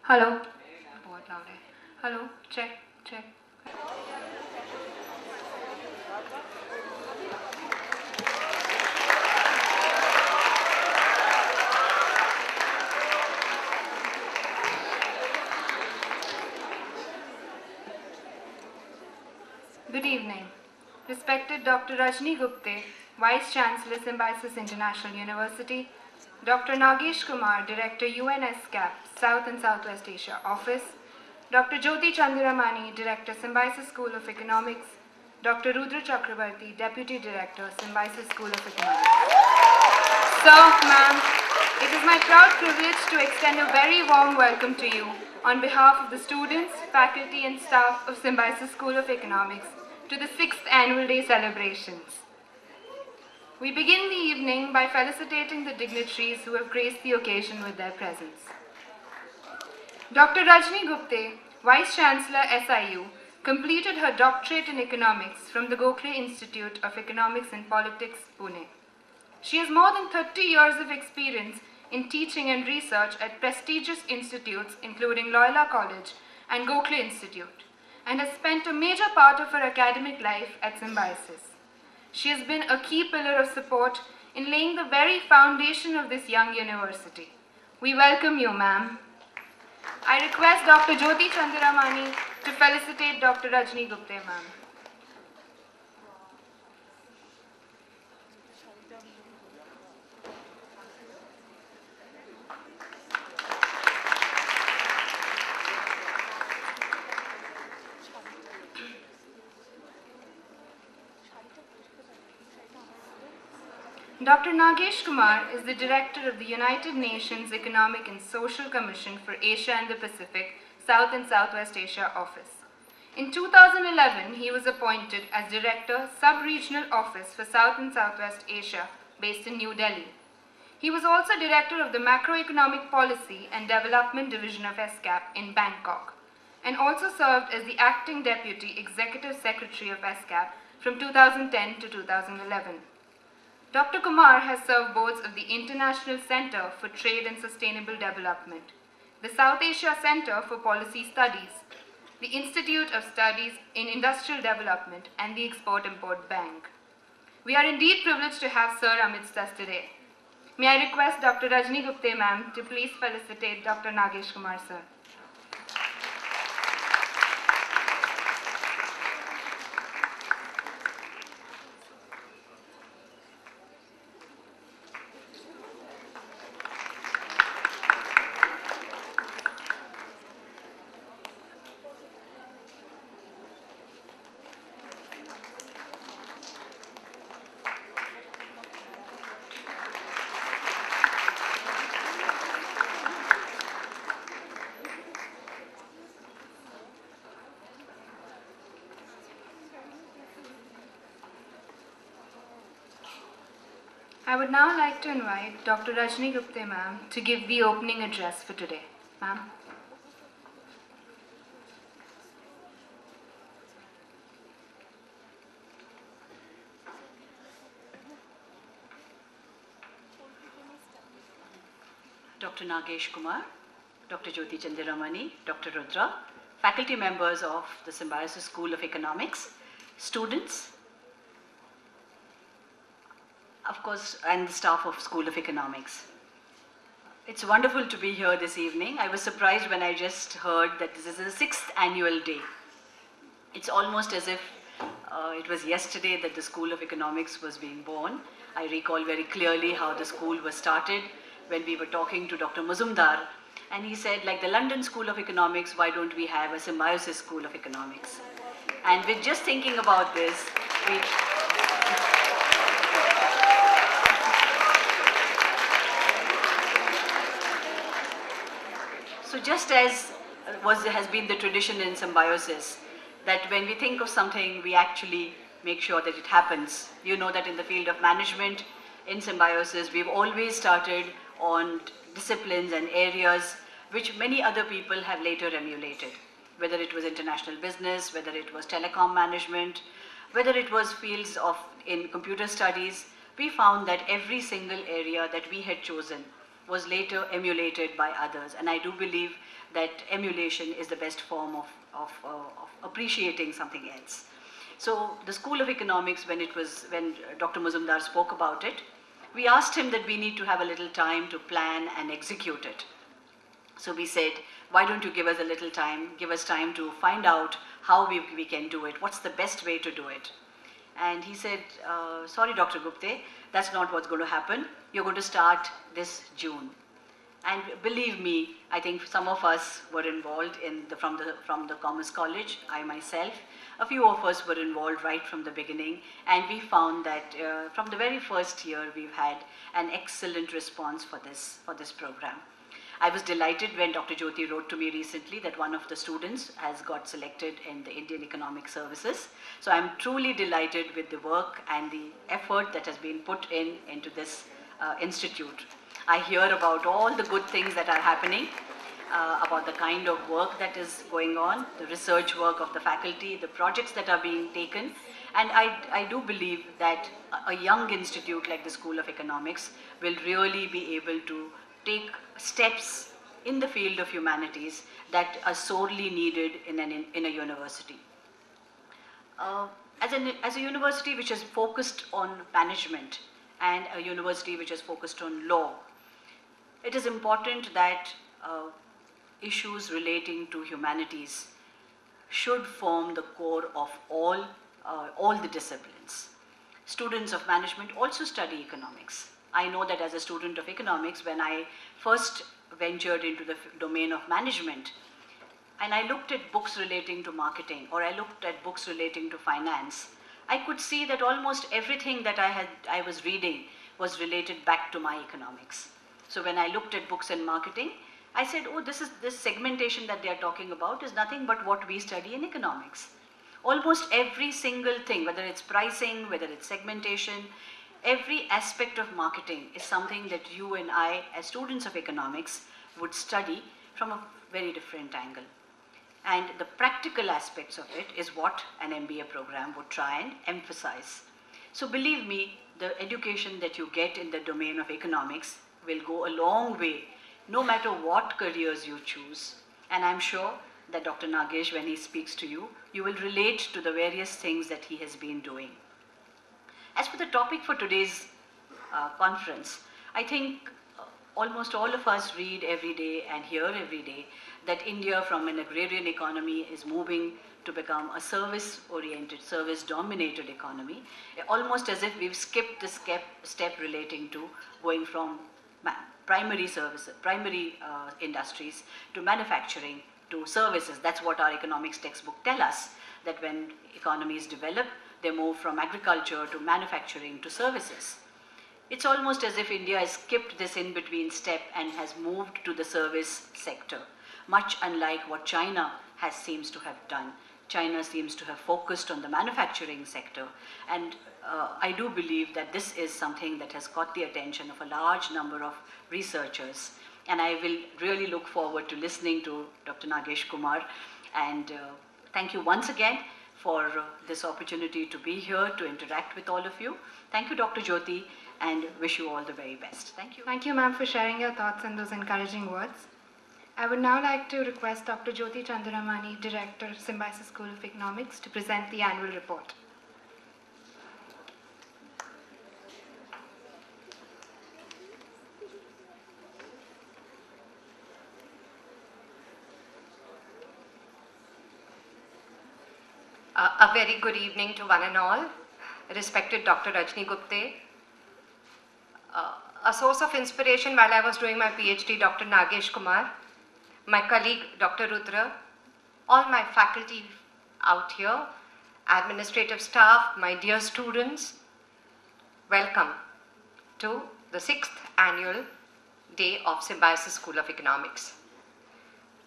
Hello, बहुत loud है. Hello, check check. Good evening. Respected Dr. Rajni Gupte, Vice Chancellor, Symbiosis International University, Dr. Nagesh Kumar, Director, UNSCAP, South and Southwest Asia Office, Dr. Jyoti Chandiramani, Director, Symbiosis School of Economics, Dr. Rudra Chakrabarti, Deputy Director, Symbiosis School of Economics. So, ma'am, it is my proud privilege to extend a very warm welcome to you on behalf of the students, faculty and staff of Symbiosis School of Economics to the 6th Annual Day celebrations. We begin the evening by felicitating the dignitaries who have graced the occasion with their presence. Dr. Rajni Gupte, Vice Chancellor SIU, completed her doctorate in economics from the Gokhale Institute of Economics and Politics, Pune. She has more than 30 years of experience in teaching and research at prestigious institutes including Loyola College and Gokhale Institute, and has spent a major part of her academic life at Symbiosis. She has been a key pillar of support in laying the very foundation of this young university. We welcome you, ma'am. I request Dr. Jyoti Chandiramani to felicitate Dr. Rajni Gupte, ma'am. Dr. Nagesh Kumar is the Director of the United Nations Economic and Social Commission for Asia and the Pacific, South and Southwest Asia Office. In 2011, he was appointed as Director, Sub-Regional Office for South and Southwest Asia, based in New Delhi. He was also Director of the Macroeconomic Policy and Development Division of ESCAP in Bangkok, and also served as the Acting Deputy Executive Secretary of ESCAP from 2010 to 2011. Dr. Kumar has served boards of the International Center for Trade and Sustainable Development, the South Asia Center for Policy Studies, the Institute of Studies in Industrial Development, and the Export-Import Bank. We are indeed privileged to have Sir amidst us today. May I request Dr. Rajni Gupte, ma'am, to please felicitate Dr. Nagesh Kumar, sir. I would now like to invite Dr. Rajni Gupte, ma'am, to give the opening address for today. Ma'am. Dr. Nagesh Kumar, Dr. Jyoti Chandiramani, Dr. Rudra, faculty members of the Symbiosis School of Economics, students, of course, and the staff of School of Economics. It's wonderful to be here this evening. I was surprised when I just heard that this is the 6th annual day. It's almost as if it was yesterday that the School of Economics was being born. I recall very clearly how the school was started when we were talking to Dr. Mazumdar, and he said, like the London School of Economics, why don't we have a Symbiosis School of Economics? And with just thinking about this, So just as has been the tradition in Symbiosis, that when we think of something, we actually make sure that it happens. You know that in the field of management, in Symbiosis, we've always started on disciplines and areas which many other people have later emulated, whether it was international business, whether it was telecom management, whether it was fields in computer studies. We found that every single area that we had chosen was later emulated by others. And I do believe that emulation is the best form of appreciating something else. So the School of Economics, when Dr. Mazumdar spoke about it, we asked him that we need to have a little time to plan and execute it. So we said, why don't you give us a little time, give us time to find out how we can do it, what's the best way to do it. And he said, sorry, Dr. Gupte, that's not what's going to happen. You're going to start this June. And believe me, I think some of us were involved from the Commerce College, I myself. A few of us were involved right from the beginning, and we found that from the very first year, we've had an excellent response for this program. I was delighted when Dr. Jyoti wrote to me recently that one of the students has got selected in the Indian Economic Services. So I'm truly delighted with the work and the effort that has been put into this institute. I hear about all the good things that are happening, about the kind of work that is going on, the research work of the faculty, the projects that are being taken. And I do believe that a young institute like the School of Economics will really be able to take steps in the field of humanities that are sorely needed in a university. As a university which is focused on management and a university which is focused on law, it is important that issues relating to humanities should form the core of all the disciplines. Students of management also study economics. I know that as a student of economics, when I first ventured into the domain of management, and I looked at books relating to marketing, or I looked at books relating to finance, I could see that almost everything that I was reading was related back to my economics. So when I looked at books and marketing, I said, oh, this segmentation that they are talking about is nothing but what we study in economics. Almost every single thing, whether it's pricing, whether it's segmentation, every aspect of marketing is something that you and I, as students of economics, would study from a very different angle. And the practical aspects of it is what an MBA program would try and emphasize. So believe me, the education that you get in the domain of economics will go a long way, no matter what careers you choose. And I'm sure that Dr. Nagesh, when he speaks to you, you will relate to the various things that he has been doing. As for the topic for today's conference, I think almost all of us read every day and hear every day that India from an agrarian economy is moving to become a service-oriented, service-dominated economy, almost as if we've skipped the step relating to going from primary industries to manufacturing to services. That's what our economics textbook tell us, that when economies develop, they move from agriculture to manufacturing to services. It's almost as if India has skipped this in-between step and has moved to the service sector, much unlike what China seems to have done. China seems to have focused on the manufacturing sector, and I do believe that this is something that has got the attention of a large number of researchers, and I will really look forward to listening to Dr. Nagesh Kumar, and thank you once again for this opportunity to be here to interact with all of you. Thank you, Dr. Jyoti, and wish you all the very best. Thank you. Thank you, ma'am, for sharing your thoughts and those encouraging words. I would now like to request Dr. Jyoti Chandaramani, Director, Symbiosis School of Economics, to present the annual report. A very good evening to one and all. Respected Dr. Rajni Gupte. A source of inspiration while I was doing my PhD, Dr. Nagesh Kumar, my colleague, Dr. Rudra, all my faculty out here, administrative staff, my dear students, welcome to the 6th annual day of Symbiosis School of Economics.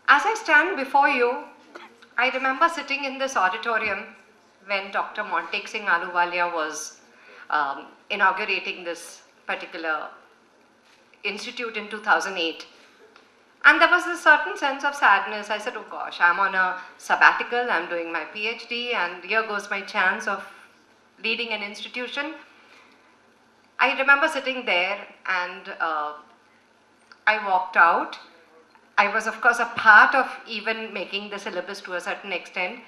As I stand before you, I remember sitting in this auditorium when Dr. Montek Singh Ahluwalia was inaugurating this particular institute in 2008. And there was a certain sense of sadness. I said, oh gosh, I'm on a sabbatical, I'm doing my PhD, and here goes my chance of leading an institution. I remember sitting there and I walked out. I was, of course, a part of even making the syllabus to a certain extent.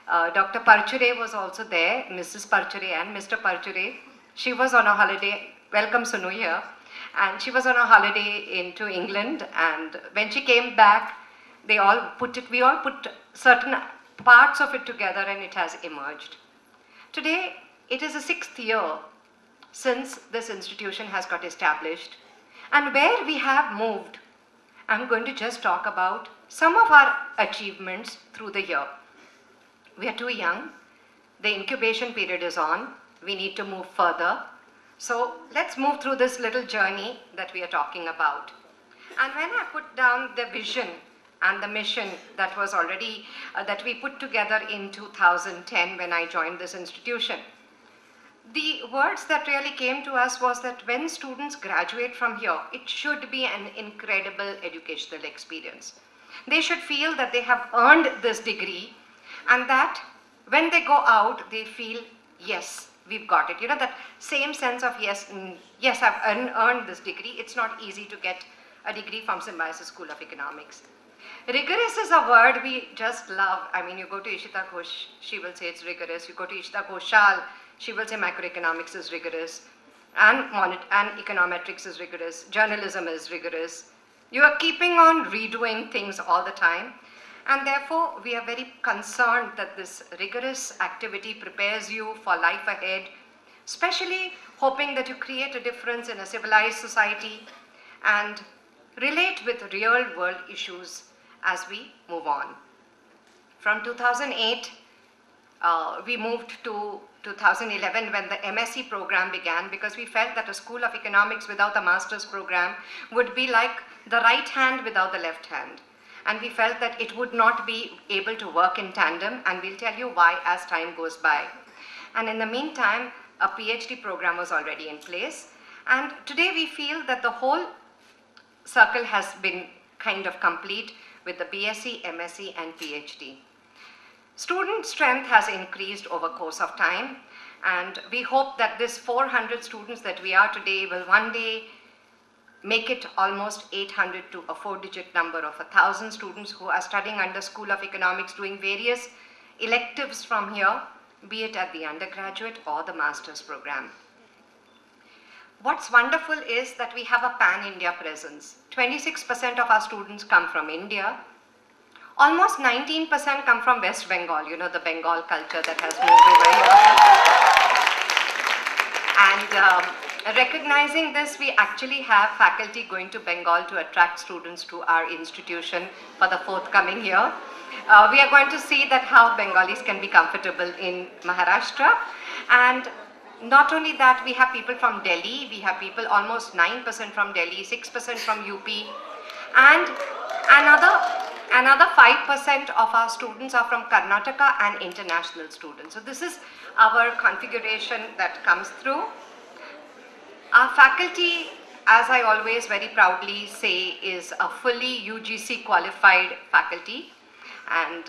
Dr. Parchure was also there, Mrs. Parchure and Mr. Parchure. She was on a holiday. Welcome, Sunu, here. And she was on a holiday into England. And when she came back, we all put certain parts of it together, and it has emerged. Today, it is the 6th year since this institution has got established. And where we have moved, I'm going to just talk about some of our achievements through the year. We are too young. The incubation period is on. We need to move further. So let's move through this little journey that we are talking about. And when I put down the vision and the mission that was already, that we put together in 2010 when I joined this institution, the words that really came to us was that when students graduate from here, it should be an incredible educational experience. They should feel that they have earned this degree, and that when they go out, they feel, yes, we've got it. You know, that same sense of, yes, yes, I've earned this degree. It's not easy to get a degree from Symbiosis School of Economics. Rigorous is a word we just love. I mean, you go to Ishita Ghosh, she will say it's rigorous. You go to Ishita Ghoshal, she will say macroeconomics is rigorous, and econometrics is rigorous, journalism is rigorous. You are keeping on redoing things all the time, and therefore we are very concerned that this rigorous activity prepares you for life ahead, especially hoping that you create a difference in a civilized society and relate with real world issues as we move on. From 2008, we moved to 2011 when the MSc program began, because we felt that a School of Economics without a master's program would be like the right hand without the left hand. And we felt that it would not be able to work in tandem, and we'll tell you why as time goes by. And in the meantime, a PhD program was already in place. And today we feel that the whole circle has been kind of complete with the BSc, MSc and PhD. Student strength has increased over course of time, and we hope that this 400 students that we are today will one day make it almost 800 to a 4-digit number of 1,000 students who are studying under School of Economics, doing various electives from here, be it at the undergraduate or the master's program. What's wonderful is that we have a pan-India presence. 26% of our students come from India. Almost 19% come from West Bengal, you know, the Bengal culture that has moved over here. And recognizing this, we actually have faculty going to Bengal to attract students to our institution for the forthcoming year. We are going to see that how Bengalis can be comfortable in Maharashtra. And not only that, we have people from Delhi, we have people almost 9% from Delhi, 6% from UP, and another 5% of our students are from Karnataka and international students. So this is our configuration that comes through. Our faculty, as I always very proudly say, is a fully UGC qualified faculty, and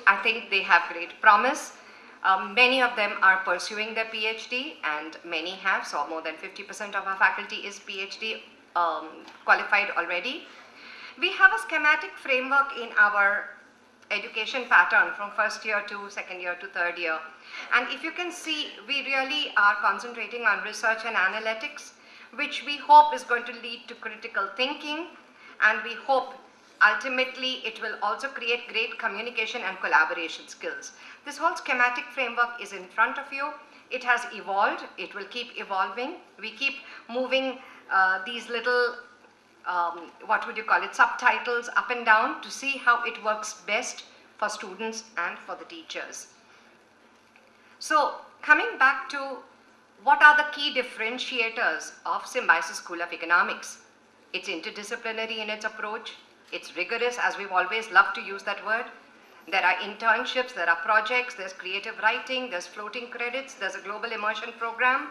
I think they have great promise. Many of them are pursuing their PhD, and many have, so more than 50% of our faculty is PhD qualified already. We have a schematic framework in our education pattern from first year to second year to third year. And if you can see, we really are concentrating on research and analytics, which we hope is going to lead to critical thinking, and we hope ultimately it will also create great communication and collaboration skills. This whole schematic framework is in front of you. It has evolved. It will keep evolving. We keep moving these little what would you call it, subtitles up and down to see how it works best for students and for the teachers. So coming back to what are the key differentiators of Symbiosis School of Economics? It's interdisciplinary in its approach. It's rigorous, as we've always loved to use that word. There are internships, there are projects, there's creative writing, there's floating credits, there's a global immersion program.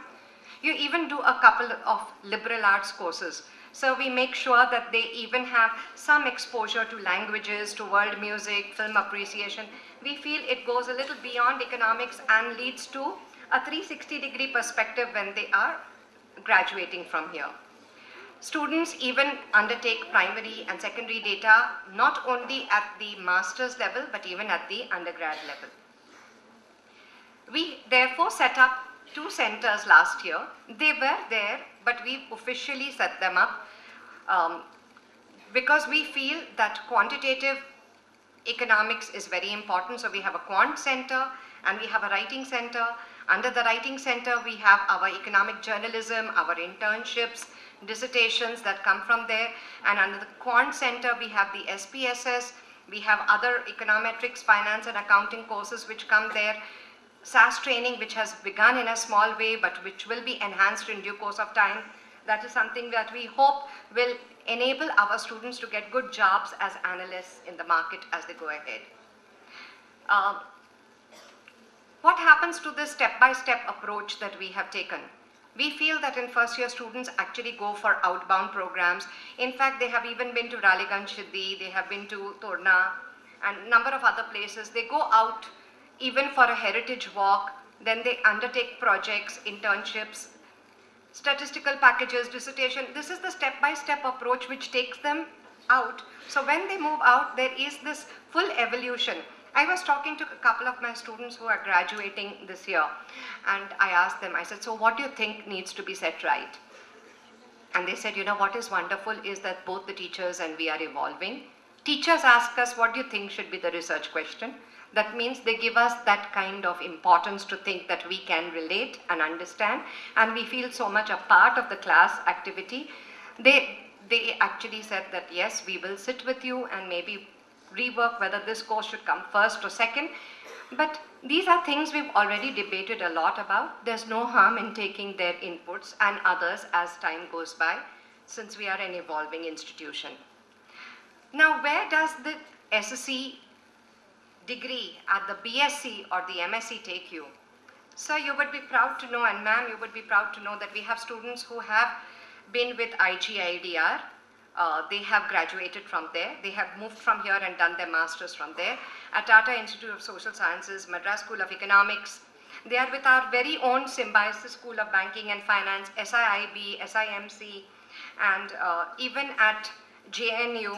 You even do a couple of liberal arts courses. So we make sure that they even have some exposure to languages, to world music, film appreciation. We feel it goes a little beyond economics and leads to a 360-degree perspective when they are graduating from here. Students even undertake primary and secondary data, not only at the master's level, but even at the undergrad level. We therefore set up 2 centers last year. They were there, but we officially set them up because we feel that quantitative economics is very important. So we have a quant center and we have a writing center. Under the writing center, we have our economic journalism, our internships, dissertations that come from there. And under the quant center, we have the SPSS, we have other econometrics, finance and accounting courses which come there. SAS training, which has begun in a small way, but which will be enhanced in due course of time. That is something that we hope will enable our students to get good jobs as analysts in the market as they go ahead. What happens to this step-by-step approach that we have taken? We feel that in first year students actually go for outbound programs. In fact, they have even been to Raleganj Siddhi, they have been to Torna and a number of other places. They go out even for a heritage walk, then they undertake projects, internships, statistical packages, dissertation. This is the step-by-step approach which takes them out. So when they move out, there is this full evolution. I was talking to a couple of my students who are graduating this year, and I asked them, I said, so what do you think needs to be set right? And they said, you know, what is wonderful is that both the teachers and we are evolving. Teachers ask us, what do you think should be the research question? That means they give us that kind of importance to think that we can relate and understand, and we feel so much a part of the class activity. They actually said that yes, we will sit with you and maybe rework whether this course should come first or second. But these are things we've already debated a lot about. There's no harm in taking their inputs and others as time goes by, since we are an evolving institution. Now, where does the SSC degree at the BSc or the MSc take you? Sir, you would be proud to know, and ma'am, you would be proud to know that we have students who have been with IGIDR. They have graduated from there. They have moved from here and done their masters from there. At Tata Institute of Social Sciences, Madras School of Economics. They are with our very own Symbiosis School of Banking and Finance, SIIB, SIMC, and even at JNU.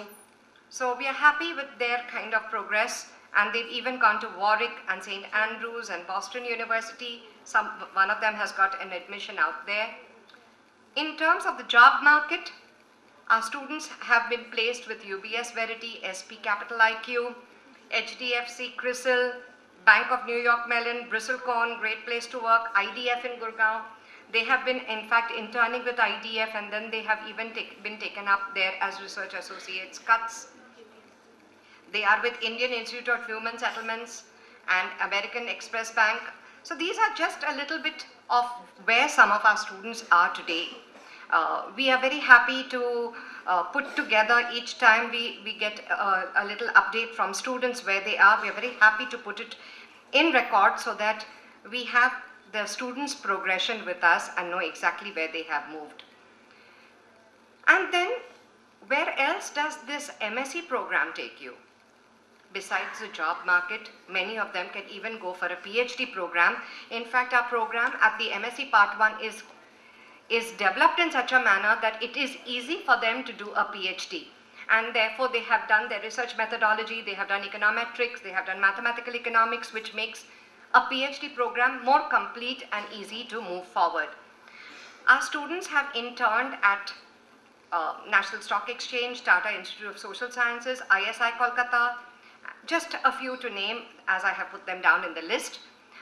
So we are happy with their kind of progress. And they've even gone to Warwick and St. Andrews and Boston University. One of them has got an admission out there. In terms of the job market, our students have been placed with UBS Verity, SP Capital IQ, HDFC, CRISIL, Bank of New York Mellon, Bristlecone, Great Place to Work, IDF in Gurgaon. They have been, in fact, interning with IDF, and then they have even been taken up there as research associates, CUTS. They are with Indian Institute of Human Settlements and American Express Bank. So these are just a little bit of where some of our students are today. We are very happy to put together each time we get a little update from students where they are. We are very happy to put it in record so that we have the students' progression with us and know exactly where they have moved. And then, where else does this MSc program take you? Besides the job market, many of them can even go for a PhD program. In fact, our program at the MSc Part 1 is developed in such a manner that it is easy for them to do a PhD. And therefore, they have done their research methodology, they have done econometrics, they have done mathematical economics, which makes a PhD program more complete and easy to move forward. Our students have interned at National Stock Exchange, Tata Institute of Social Sciences, ISI Kolkata, just a few to name as I have put them down in the list.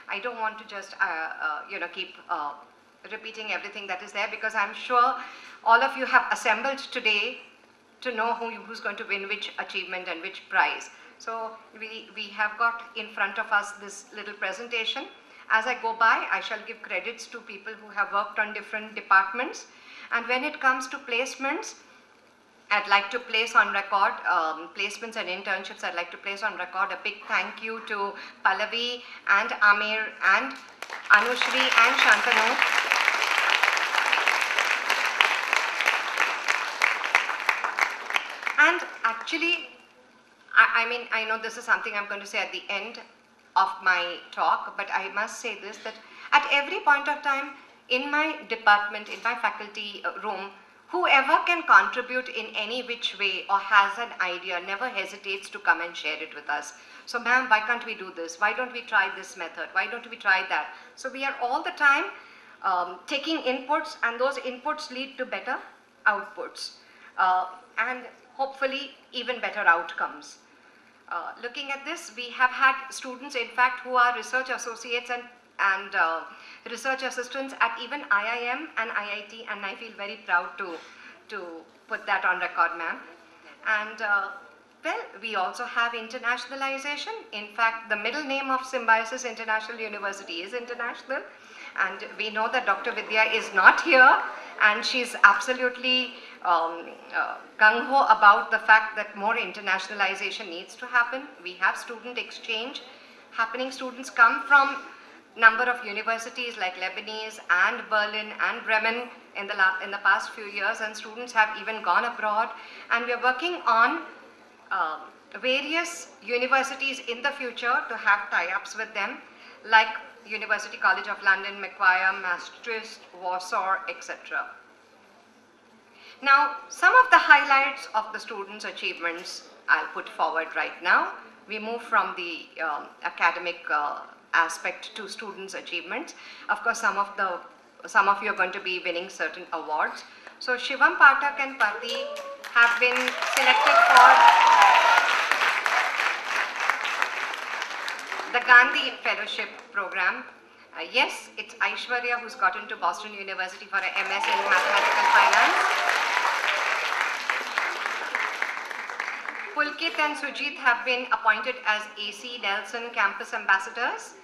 I don't want to just keep repeating everything that is there, because I'm sure all of you have assembled today to know who's going to win which achievement and which prize. So we have got in front of us this little presentation. As I go by, I shall give credits to people who have worked on different departments. And when it comes to placements, I'd like to place on record, placements and internships, I'd like to place on record a big thank you to Pallavi and Amir and Anushri and Shantanu. And actually, I know this is something I'm going to say at the end of my talk, but I must say this, that at every point of time in my department, in my faculty room, Whoever can contribute in any which way or has an idea never hesitates to come and share it with us. So ma'am, why can't we do this? Why don't we try this method? Why don't we try that? So we are all the time taking inputs, and those inputs lead to better outputs and hopefully even better outcomes. Looking at this, we have had students, in fact, who are research associates and research assistants at even IIM and IIT, and I feel very proud to put that on record, ma'am. And well, we also have internationalization. In fact, the middle name of Symbiosis International University is international, and we know that Dr. Vidya is not here, and she's absolutely gung-ho about the fact that more internationalization needs to happen. We have student exchange happening. Students come from number of universities like Lebanese and Berlin and Bremen in the past few years, and students have even gone abroad, and we are working on various universities in the future to have tie-ups with them, like University College of London, Macquarie, Maastricht, Warsaw, etc. Now, some of the highlights of the students' achievements I'll put forward right now. We move from the academic aspect to students' achievements. Of course, some of you are going to be winning certain awards. So Shivam Pathak and Pati have been selected for the Gandhi Fellowship Program. Yes, it's Aishwarya who's got into Boston University for a MS in Mathematical Finance. Pulkit and Sujit have been appointed as AC Nelson Campus Ambassadors.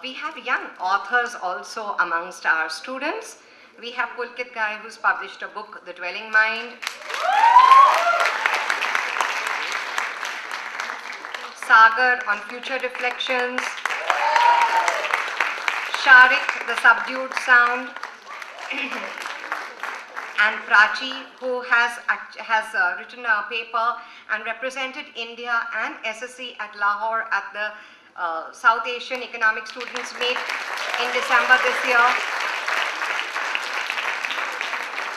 We have young authors also amongst our students. We have Pulkit Gai, who's published a book, The Dwelling Mind. Sagar on Future Reflections. Sharik, The Subdued Sound. And Prachi, who has written a paper and represented India and SSC at Lahore at the South Asian Economic Students Meet in December this year.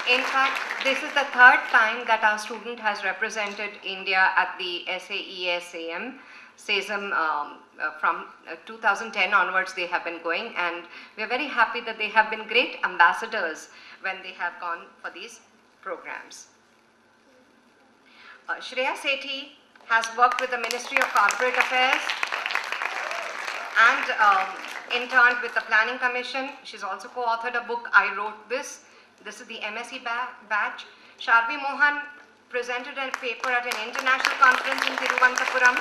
In fact, this is the third time that our student has represented India at the SAESAM. SASM from 2010 onwards they have been going, and we are very happy that they have been great ambassadors when they have gone for these programs. Shreya Sethi has worked with the Ministry of Corporate Affairs and interned with the Planning Commission. She's also co-authored a book, I Wrote This. This is the MSc batch. Sharvi Mohan presented a paper at an international conference in Thiruvananthapuram.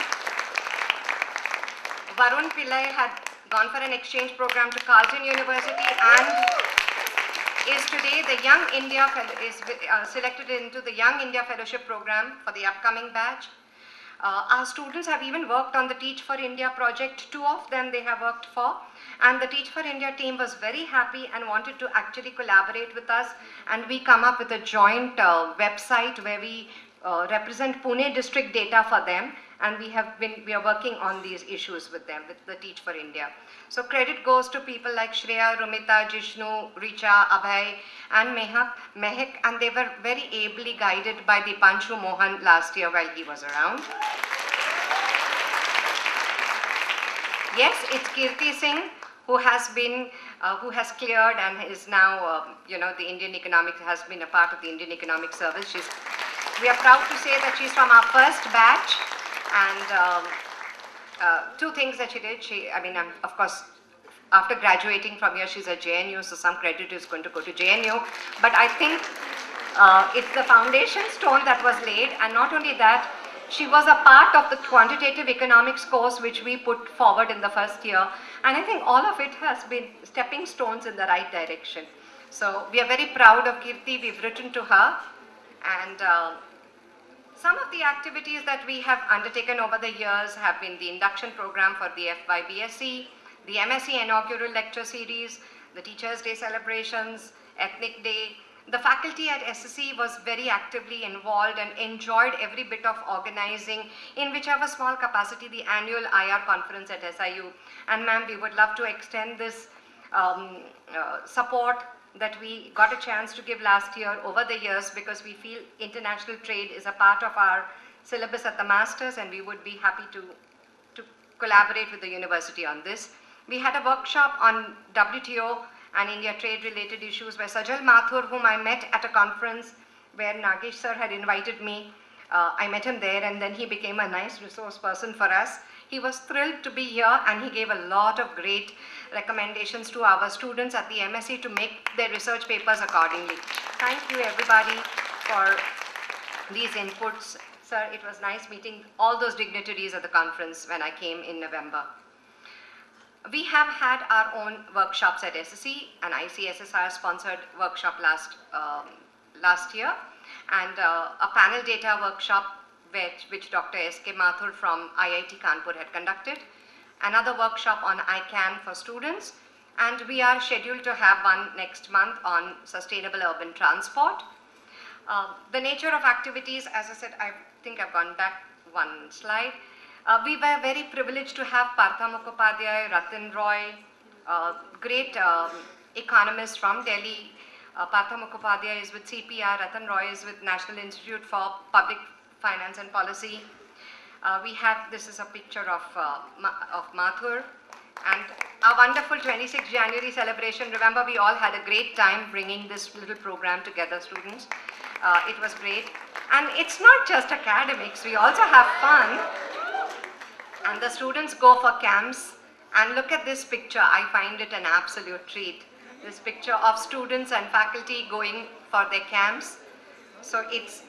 Varun Pillai had gone for an exchange program to Carleton University and is today the Young India selected into the Young India Fellowship Program for the upcoming batch. Our students have even worked on the Teach for India project. 2 of them they have worked for, and the Teach for India team was very happy and wanted to actually collaborate with us, and we come up with a joint website where we represent Pune district data for them, and we are working on these issues with them, with the Teach for India. So credit goes to people like Shreya, Rumita, Jishnu, Richa, Abhay and Mehak, and they were very ably guided by Dipanshu Mohan last year while he was around. Yes, it's Kirti Singh who has cleared and is now, the Indian Economic, has been a part of the Indian Economic Service. We are proud to say that she's from our first batch, and 2 things that she did. Of course, after graduating from here, she's at JNU, so some credit is going to go to JNU. But I think it's the foundation stone that was laid, and not only that, she was a part of the quantitative economics course which we put forward in the first year, and I think all of it has been stepping stones in the right direction. So we are very proud of Kirti. We've written to her, and some of the activities that we have undertaken over the years have been the induction program for the FYBSc, the MSc inaugural lecture series, the Teachers' Day celebrations, Ethnic Day. The faculty at SSC was very actively involved and enjoyed every bit of organizing in whichever small capacity the annual IR conference at SIU. And ma'am, we would love to extend this support that we got a chance to give last year over the years, because we feel international trade is a part of our syllabus at the Masters, and we would be happy to collaborate with the university on this. We had a workshop on WTO and India trade related issues where Sajal Mathur, whom I met at a conference where Nagesh sir had invited me, I met him there, and then he became a nice resource person for us. He was thrilled to be here, and he gave a lot of great recommendations to our students at the MSc to make their research papers accordingly. Thank you everybody for these inputs. Sir, it was nice meeting all those dignitaries at the conference when I came in November. We have had our own workshops at SSC, an ICSSR sponsored workshop last year, and a panel data workshop which Dr. S.K. Mathur from IIT Kanpur had conducted, another workshop on ICANN for students, and we are scheduled to have one next month on sustainable urban transport. The nature of activities, as I said, I think I've gone back one slide. We were very privileged to have Partha Mukhopadhyay, Ratan Roy, great economists from Delhi. Partha Mukhopadhyay is with CPR, Ratan Roy is with National Institute for Public Finance and Policy. We have, this is a picture of Mathur, and our wonderful 26th January celebration. Remember, we all had a great time bringing this little program together, students. It was great. And it's not just academics, we also have fun. And the students go for camps. And look at this picture, I find it an absolute treat. This picture of students and faculty going for their camps. So it's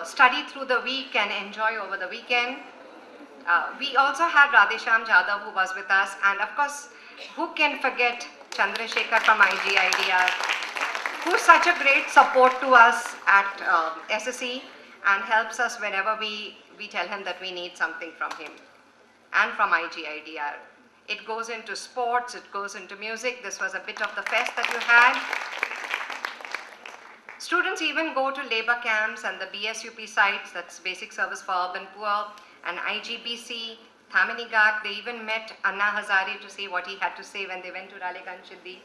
study through the week and enjoy over the weekend. We also had Radhesham Jadhav, who was with us, and of course, who can forget Chandrasekhar from IGIDR, who's such a great support to us at SSC and helps us whenever we tell him that we need something from him and from IGIDR. It goes into sports, it goes into music. This was a bit of the fest that you had. Students even go to labor camps and the BSUP sites, that's Basic Service for Urban Poor, and IGBC, Thamini Ghat. They even met Anna Hazare to see what he had to say when they went to Raleigh Chiddi.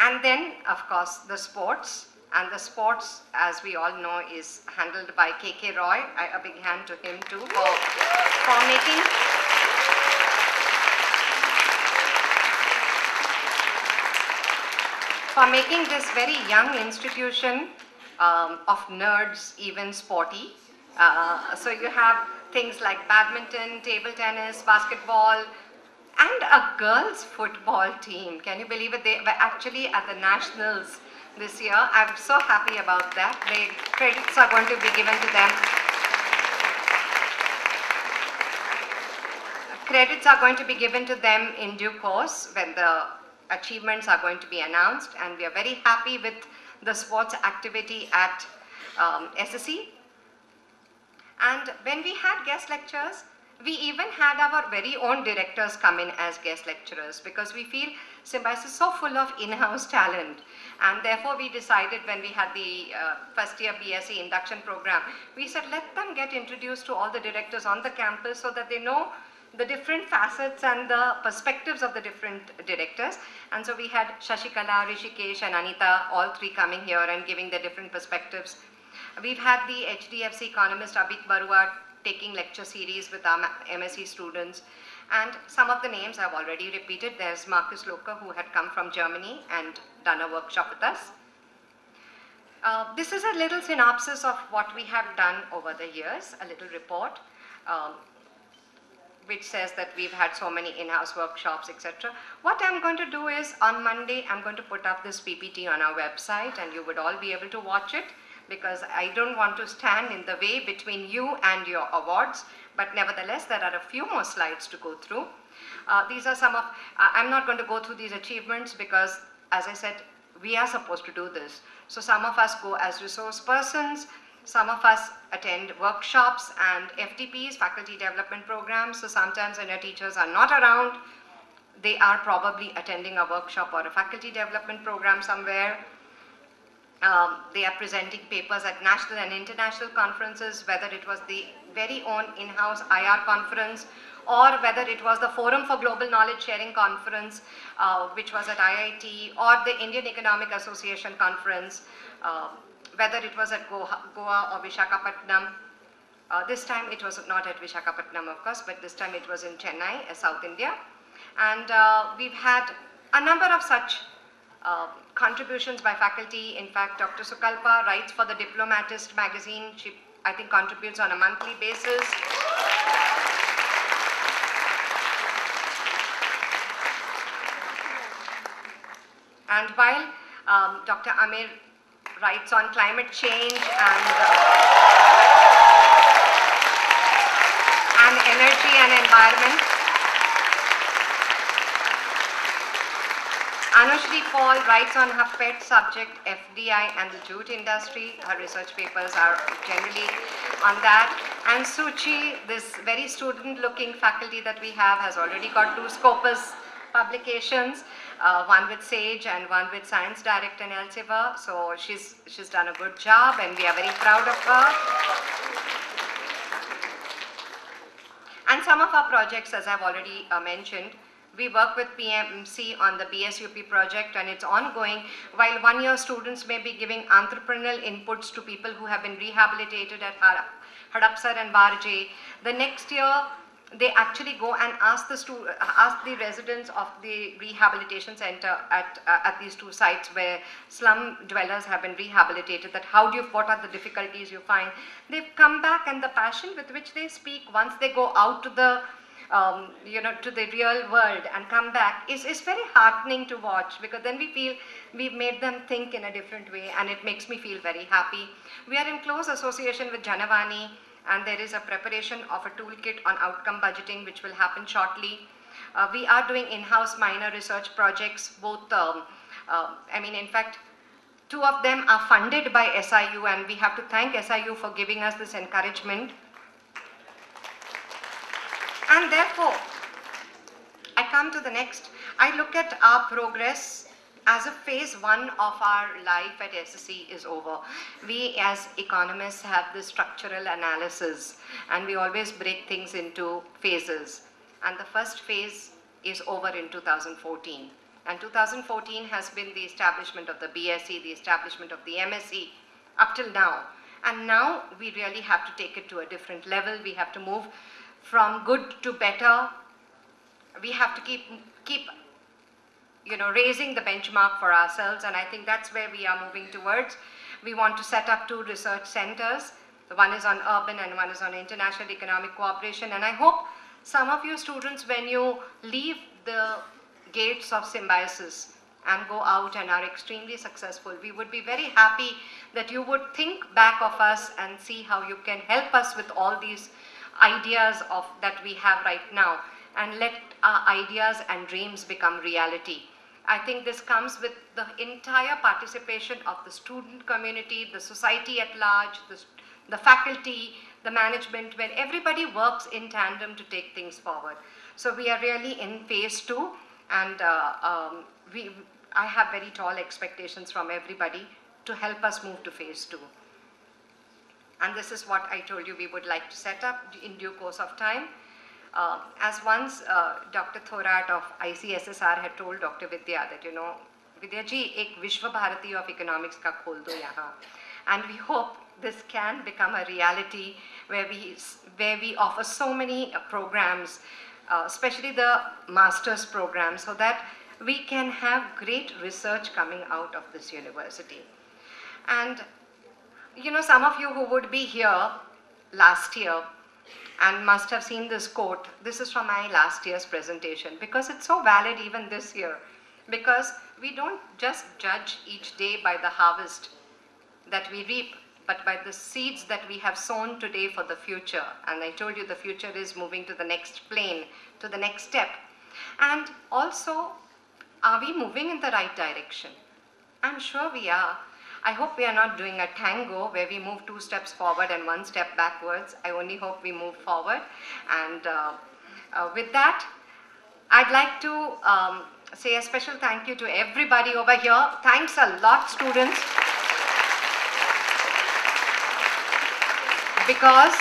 And then, of course, the sports. And the sports, as we all know, is handled by KK Roy. A big hand to him too for making this very young institution of nerds even sporty. So you have things like badminton, table tennis, basketball, and a girls' football team. Can you believe it? They were actually at the Nationals this year. I'm so happy about that. The credits are going to be given to them. Credits are going to be given to them in due course when the achievements are going to be announced, and we are very happy with the sports activity at SSC. And when we had guest lectures, we even had our very own directors come in as guest lecturers, because we feel Symbiosis is so full of in-house talent, and therefore we decided when we had the first year BSc induction program, we said let them get introduced to all the directors on the campus so that they know the different facets and the perspectives of the different directors. And so we had Shashikala, Rishikesh and Anita, all three coming here and giving their different perspectives. We've had the HDFC economist Abhik Barua taking lecture series with our MSc students. And some of the names I've already repeated. There's Marcus Locher, who had come from Germany and done a workshop with us. This is a little synopsis of what we have done over the years, a little report, which says that we've had so many in-house workshops, etc. What I'm going to do is, on Monday, I'm going to put up this PPT on our website, and you would all be able to watch it, because I don't want to stand in the way between you and your awards. But nevertheless, there are a few more slides to go through. These are some of, I'm not going to go through these achievements because, as I said, we are supposed to do this. So some of us go as resource persons, some of us attend workshops and FDPs, faculty development programs. So sometimes when your teachers are not around, they are probably attending a workshop or a faculty development program somewhere. They are presenting papers at national and international conferences, whether it was the very own in-house IR conference or whether it was the Forum for Global Knowledge Sharing Conference, which was at IIT, or the Indian Economic Association Conference, whether it was at Goa or Visakhapatnam. This time it was not at Visakhapatnam, of course, but this time it was in Chennai, South India. And we've had a number of such contributions by faculty. In fact, Dr. Sukalpa writes for the Diplomatist magazine. She, I think, contributes on a monthly basis. And while Dr. Amir writes on climate change and energy and environment, Anushri Paul writes on her pet subject, FDI and the jute industry. Her research papers are generally on that. And Suchi, this very student-looking faculty that we have, has already got 2 Scopus publications, one with SAGE and one with Science Direct and Elsevier. So she's done a good job, and we are very proud of her. And some of our projects, as I've already mentioned, we work with PMC on the BSUP project, and it's ongoing. While 1-year students may be giving entrepreneurial inputs to people who have been rehabilitated at Hadapsar and Barje, the next year they actually go and ask the residents of the rehabilitation center at these 2 sites where slum dwellers have been rehabilitated, that what are the difficulties you find. They've come back, and the passion with which they speak once they go out to the to the real world and come back is very heartening to watch, because then we feel we've made them think in a different way, and it makes me feel very happy. We are in close association with Janavani, and there is a preparation of a toolkit on outcome budgeting which will happen shortly. We are doing in-house minor research projects, both, in fact, 2 of them are funded by SIU, and we have to thank SIU for giving us this encouragement. And therefore, I come to the next. I look at our progress as if phase 1 of our life at SSC is over. We as economists have this structural analysis, and we always break things into phases. And the first phase is over in 2014. And 2014 has been the establishment of the BSc, the establishment of the MSc up till now. And now we really have to take it to a different level. We have to move from good to better. We have to keep raising the benchmark for ourselves, and I think that's where we are moving towards. We want to set up 2 research centers. One is on urban and one is on international economic cooperation, and I hope some of you students, when you leave the gates of Symbiosis and go out and are extremely successful, we would be very happy that you would think back of us and see how you can help us with all these ideas that we have right now, and let our ideas and dreams become reality. I think this comes with the entire participation of the student community, the society at large, the faculty, the management, where everybody works in tandem to take things forward. So we are really in phase 2, and I have very tall expectations from everybody to help us move to phase 2. And this is what I told you we would like to set up in due course of time. As once Dr. Thorat of ICSSR had told Dr. Vidya that, Vidya ji, ek Vishwa Bharati of economics ka khol do yahan. And we hope this can become a reality where we offer so many programs, especially the master's program, so that we can have great research coming out of this university. And some of you who would be here last year and must have seen this quote. This is from my last year's presentation, because it's so valid even this year. Because we don't just judge each day by the harvest that we reap, but by the seeds that we have sown today for the future. And I told you the future is moving to the next plane, to the next step. And also, are we moving in the right direction? I'm sure we are. I hope we are not doing a tango where we move 2 steps forward and 1 step backwards. I only hope we move forward. And with that, I'd like to say a special thank you to everybody over here. Thanks a lot, students. Because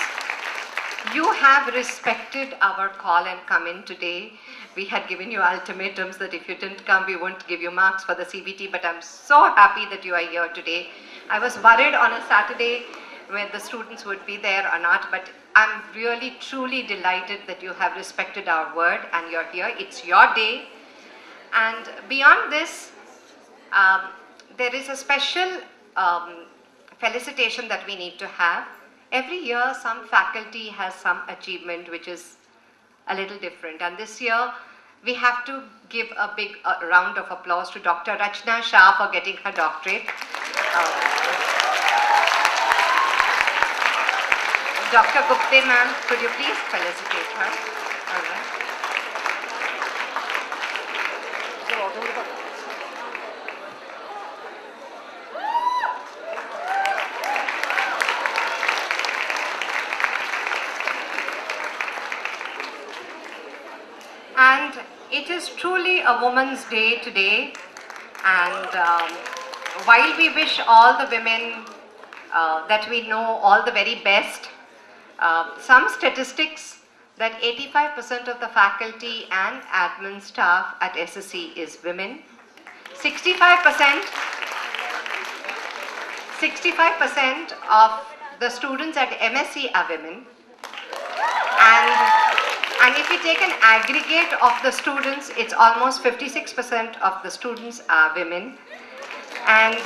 You have respected our call and come in today. We had given you ultimatums that if you didn't come, we won't give you marks for the CBT, but I'm so happy that you are here today. I was worried on a Saturday where the students would be there or not, but I'm really, truly delighted that you have respected our word and you're here. It's your day. And beyond this, there is a special felicitation that we need to have. Every year, some faculty has some achievement which is a little different. And this year, we have to give a big round of applause to Dr. Rachna Shah for getting her doctorate. Dr. Gupte ma'am, could you please felicitate her? All right. And it is truly a Women's Day today, and while we wish all the women that we know all the very best, some statistics that 85% of the faculty and admin staff at SSC is women. 65% of the students at MSc are women. And if you take an aggregate of the students, it's almost 56% of the students are women. And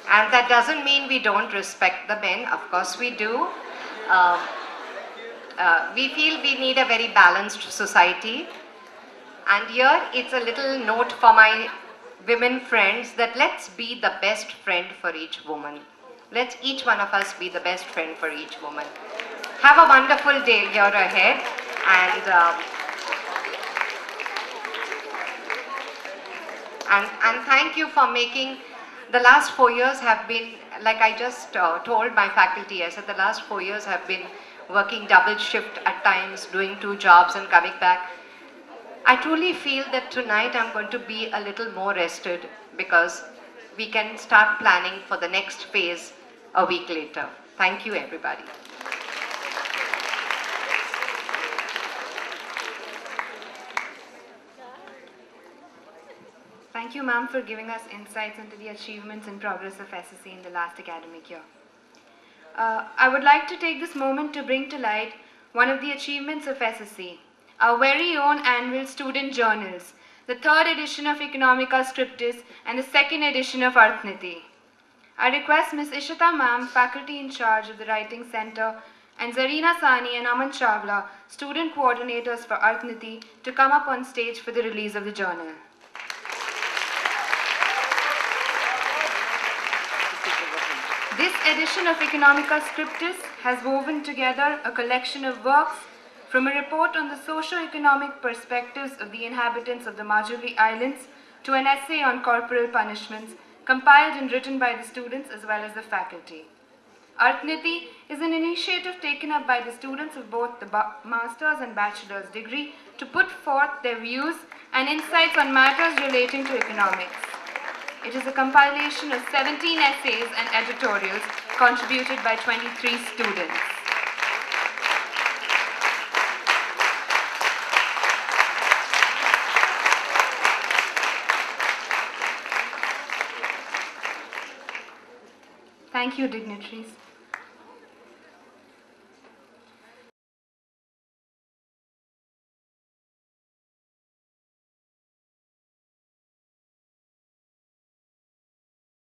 that doesn't mean we don't respect the men. Of course we do. We feel we need a very balanced society. And here it's a little note for my women friends that let's be the best friend for each woman. Let's each one of us be the best friend for each woman. Have a wonderful day here ahead, and thank you for making. The last 4 years have been, like I just told my faculty, I said the last 4 years have been working double shift at times, doing 2 jobs and coming back. I truly feel that tonight I'm going to be a little more rested because we can start planning for the next phase a week later. Thank you, everybody. Thank you, ma'am, for giving us insights into the achievements and progress of SSC in the last academic year. I would like to take this moment to bring to light one of the achievements of SSC, our very own annual student journals, the 3rd edition of Economica Scriptis and the 2nd edition of Arthniti. I request Ms. Ishita ma'am, faculty in charge of the Writing Center, and Zarina Sani and Aman Chawla, student coordinators for Arthniti, to come up on stage for the release of the journal. This edition of Economica Scriptis has woven together a collection of works from a report on the socio-economic perspectives of the inhabitants of the Majuli Islands to an essay on corporal punishments compiled and written by the students as well as the faculty. Arthniti is an initiative taken up by the students of both the master's and bachelor's degree to put forth their views and insights on matters relating to economics. It is a compilation of 17 essays and editorials contributed by 23 students. Thank you, dignitaries.